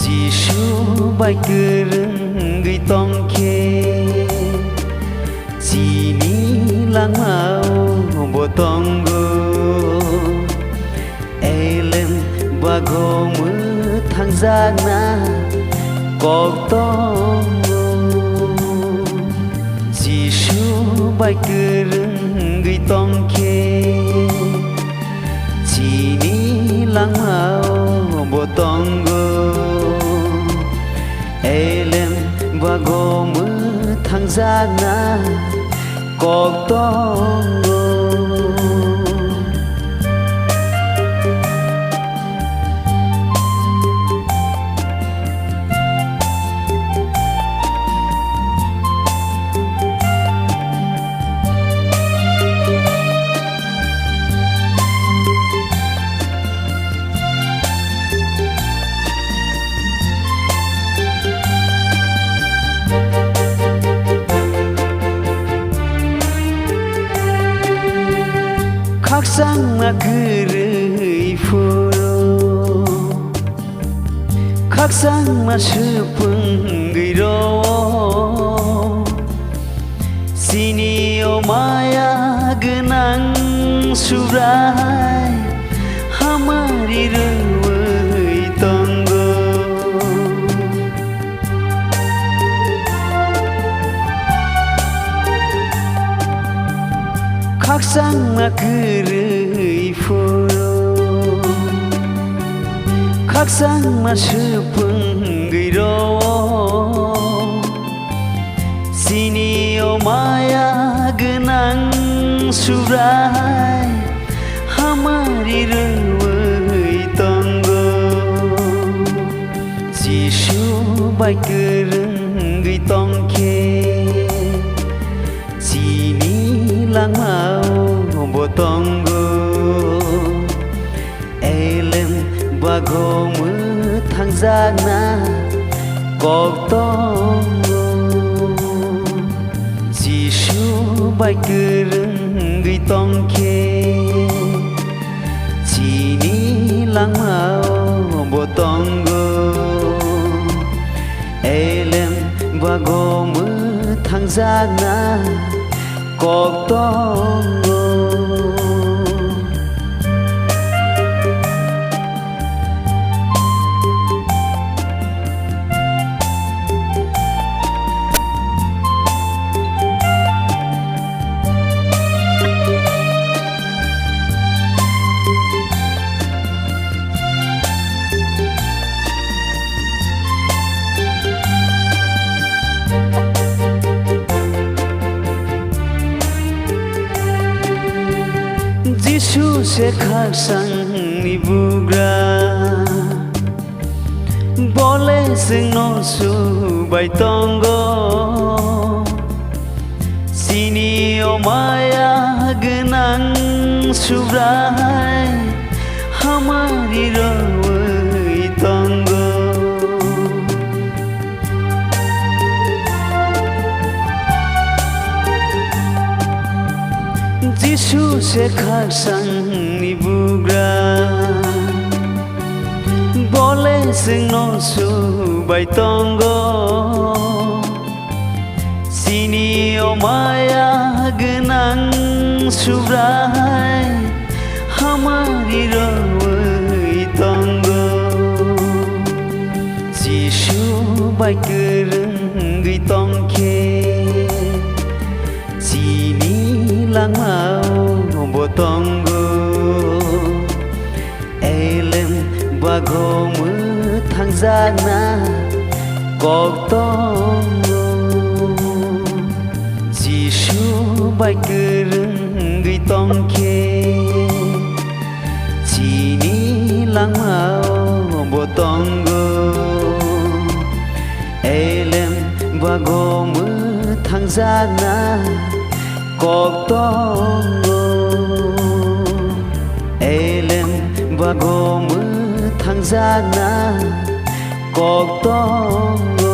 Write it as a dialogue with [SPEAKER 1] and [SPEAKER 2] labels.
[SPEAKER 1] Jisu bai kereng gei tong ke Sini lang mau botong go Elem bago mu thang giang na Cọc tong go Jisu bai kereng gei tong ke Sini lang mau botong go Elem bago mu thang giang na Cọc tong go Khắc sang mà cười phô Khắc sang mà sư phừng ghi rô Sini o maya genang surai Hamari rewai tonggo Khắc sang mà cười phô Khắc sang mà sư phừng ghi rô Sini o maya genang surai Hamari rewai tonggo Jisu bai kereng gei tong ke Sini lang mau botong go Elem bago mu thang giang na Cọc tong go Jisu bai kereng gei tong ke Sini lang mau botong go Elem bago mu thang giang na Cọc tong go Jisu se khắc sang ni bugra Bole sing no su bai tong go Sini o maya genang surai Hamari rewai tong go Jisu se khắc sang ni bugra Bole sing no su bai tong go Sini o maya genang surai Hamari rewai tong go Jisu bai kereng gei tong ke Sini lang mau botong go Elem bago mu thang giang na Cọc tong go Jisu bai kereng gei tong ke Sini lang mau botong go Elem bago mu thang giang na Cọc tong go Elem bago mu thang giang na Cọc tong go